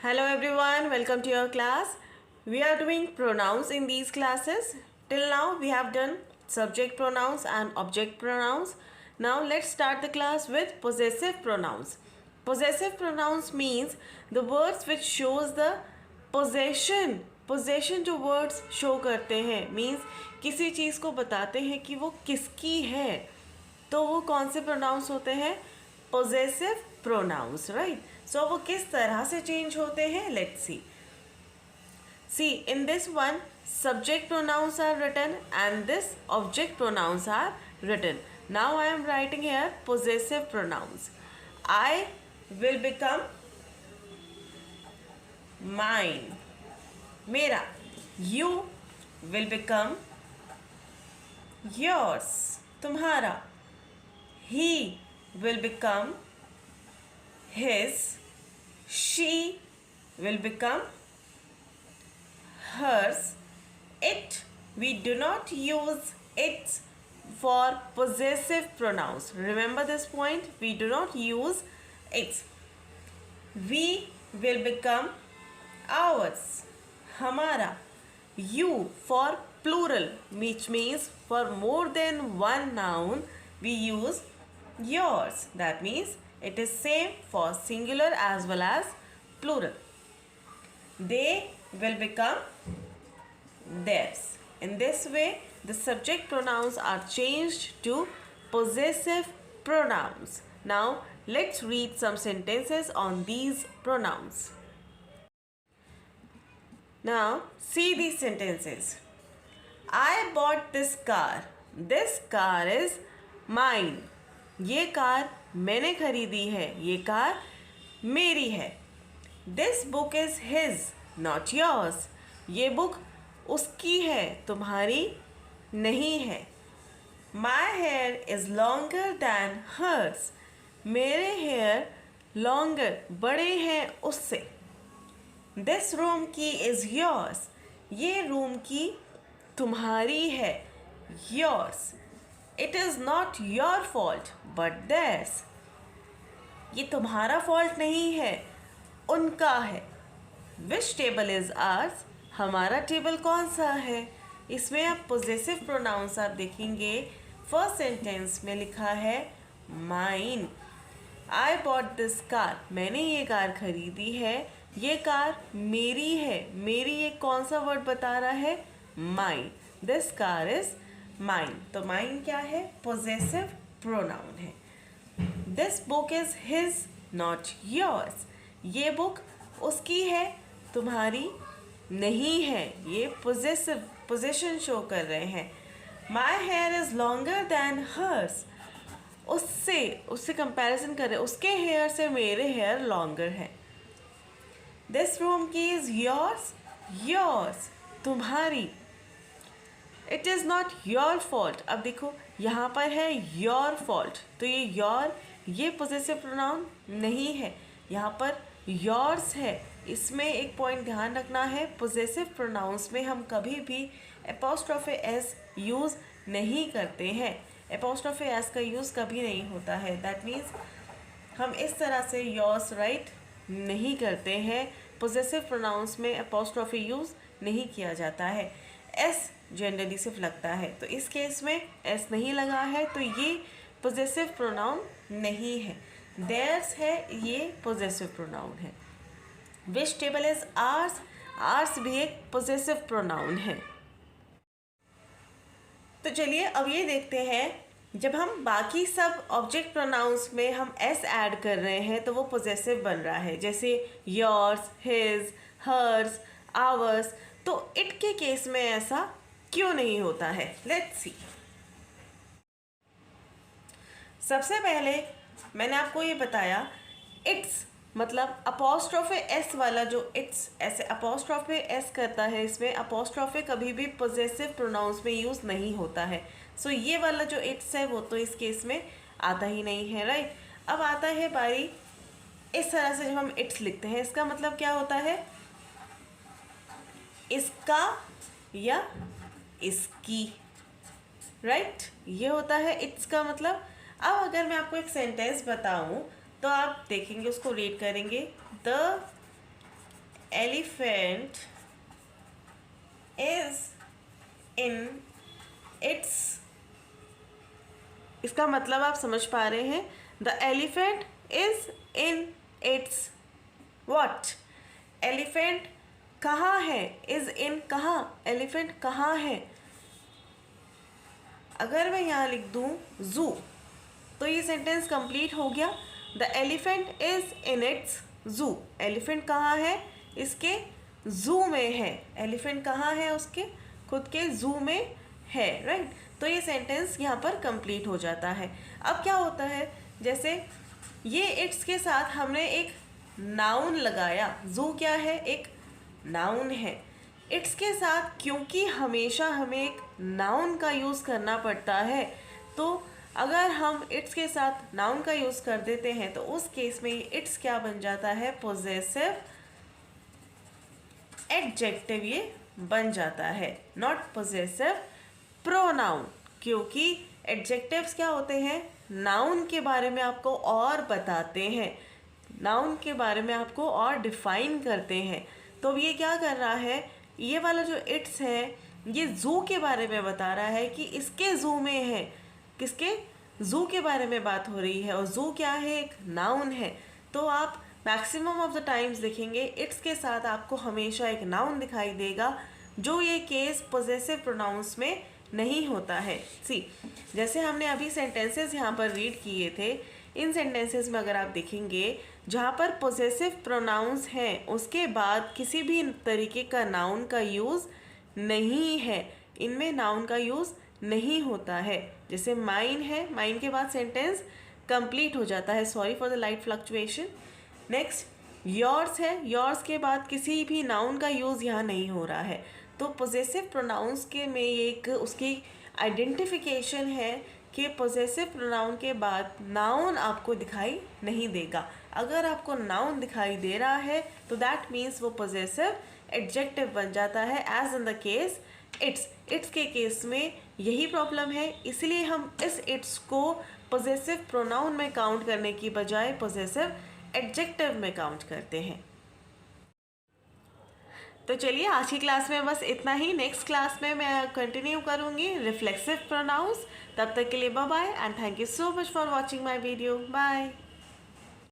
Hello everyone, welcome to your class. We are doing pronouns in these classes. Till now we have done subject pronouns and object pronouns. Now let's start the class with possessive pronouns. Possessive pronouns means the words which shows the possession जो words show करते हैं means किसी चीज़ को बताते हैं कि वो किसकी है, तो वो कौन से pronouns होते हैं? Possessive pronouns, right? So वो किस तरह से change होते हैं? Let's see. See, in this one, subject pronouns are written and this object pronouns are written. Now I am writing here possessive pronouns. I will become mine, मेरा. You will become yours, तुम्हारा. He will become his. She will become hers. It, we do not use it for possessive pronouns. Remember this point, we do not use it. We will become ours, हमारा. You for plural, which means for more than one noun we use yours. That means it is same for singular as well as plural. They will become theirs. In this way, the subject pronouns are changed to possessive pronouns. Now, let's read some sentences on these pronouns. Now, see these sentences. I bought this car. This car is mine. ये car मैंने खरीदी है. ये car मेरी है. This book is his, not yours. ये book उसकी है, तुम्हारी नहीं है. My hair is longer than hers. मेरे hair longer, बड़े हैं उससे. This room key is yours. ये रूम की तुम्हारी है, yours. It is not your fault, but theirs. ये तुम्हारा fault नहीं है, उनका है. Which table is ours? हमारा टेबल कौन सा है? इसमें आप possessive pronouns आप देखेंगे. First sentence में लिखा है mine. I bought this car. मैंने ये कार खरीदी है. ये कार मेरी है. मेरी ये कौन सा वर्ड बता रहा है? Mine. This car is mine. तो mine क्या है? Possessive pronoun है. This book is his, not yours. ये बुक उसकी है, तुम्हारी नहीं है. ये possession show कर रहे हैं. My hair is longer than hers. उससे comparison कर रहे हैं. उसके hair से मेरे hair longer है. This room key is yours. तुम्हारी. It is not your fault. अब देखो यहाँ पर है your fault, तो ये your ये possessive pronoun नहीं है. यहाँ पर yours है. इसमें एक पॉइंट ध्यान रखना है, possessive pronouns में हम कभी भी apostrophe s यूज़ नहीं करते हैं. apostrophe s का यूज़ कभी नहीं होता है. That means हम इस तरह से yours right नहीं करते हैं. possessive pronouns में apostrophe यूज़ नहीं किया जाता है. s जनरली सिर्फ लगता है, तो इस केस में s नहीं लगा है, तो ये possessive pronoun नहीं है. theirs है, ये possessive pronoun है. which table is ours? ours भी एक possessive pronoun है. तो चलिए अब ये देखते हैं, जब हम बाकी सब ऑब्जेक्ट प्रोनाउंस में हम s ऐड कर रहे हैं तो वो possessive बन रहा है. जैसे yours, his, hers, ours. तो it के केस में ऐसा क्यों नहीं होता है? Let's see. सबसे पहले मैंने आपको ये बताया, इट्स मतलब अपोस्ट्रोफे एस वाला जो इट्स ऐसे अपोस्ट्रोफे एस करता है, इसमें अपोस्ट्रोफे कभी भी पोजेसिव प्रोनाउंस में यूज़ नहीं होता है. सो ये वाला जो इट्स है वो तो इस केस में आता ही नहीं है, राइट. अब आता है बारी इस तरह से जब हम इट्स लिखते हैं, इसका मतलब क्या होता है? इसका या इसकी, राइट. ये होता है इट्स का मतलब. अब अगर मैं आपको एक सेंटेंस बताऊं तो आप देखेंगे, उसको रीड करेंगे. The elephant is in its, इसका मतलब आप समझ पा रहे हैं, the elephant is in its what, elephant कहाँ है, इज इन कहाँ, एलिफेंट कहाँ है। अगर मैं यहाँ लिख दूँ जू तो ये सेंटेंस कंप्लीट हो गया। The elephant is in its जू, एलिफेंट कहाँ है, इसके जू में है, एलिफेंट कहाँ है, उसके खुद के जू में है, राइट। तो ये सेंटेंस यहाँ पर कंप्लीट हो जाता है। अब क्या होता है, जैसे ये इट्स के साथ हमने एक नाउन लगाया, जू क्या है, एक नाउन है। इट्स के साथ क्योंकि हमेशा हमें एक नाउन का यूज़ करना पड़ता है, तो अगर हम इट्स के साथ नाउन का यूज़ कर देते हैं तो उस केस में इट्स क्या बन जाता है, पोजेसिव एडजेक्टिव ये बन जाता है, नॉट पोजेसिव प्रोनाउन। क्योंकि एडजेक्टिव्स क्या होते हैं, नाउन के बारे में आपको और बताते हैं, नाउन के बारे में आपको और डिफाइन करते हैं। तो अब ये क्या कर रहा है, ये वाला जो इट्स है ये जू के बारे में बता रहा है कि इसके जू में है, किसके जू के बारे में बात हो रही है, और जू क्या है, एक नाउन है। तो आप मैक्सिमम ऑफ द टाइम्स देखेंगे इट्स के साथ आपको हमेशा एक नाउन दिखाई देगा, जो ये केस पोजेसिव प्रोनाउंस में नहीं होता है। सी, जैसे हमने अभी सेंटेंसेस यहाँ पर रीड किए थे, इन सेंटेंसेस में अगर आप देखेंगे जहाँ पर पोजेसिव प्रोनाउंस हैं उसके बाद किसी भी तरीके का नाउन का यूज़ नहीं है, इनमें नाउन का यूज़ नहीं होता है। जैसे माइन है, माइन के बाद सेंटेंस कंप्लीट हो जाता है, sorry for the light fluctuation. Next yours है, योर्स के बाद किसी भी नाउन का यूज़ यहाँ नहीं हो रहा है। तो पोजेसिव प्रोनाउंस के में ये एक उसकी आइडेंटिफिकेशन है कि पोजेसिव प्रोनाउन के बाद नाउन आपको दिखाई नहीं देगा। अगर आपको नाउन दिखाई दे रहा है तो दैट मीन्स वो पोजेसिव एडजेक्टिव बन जाता है, as in the case its. Its के केस में यही प्रॉब्लम है, इसलिए हम इस इट्स को पोजेसिव प्रोनाउन में काउंट करने की बजाय पोजेसिव एडजेक्टिव में काउंट करते हैं। तो चलिए आज की क्लास में बस इतना ही। नेक्स्ट क्लास में मैं कंटिन्यू करूँगी रिफ्लेक्सिव प्रोनाउंस। तब तक के लिए bye bye and thank you so much for watching my video. Bye.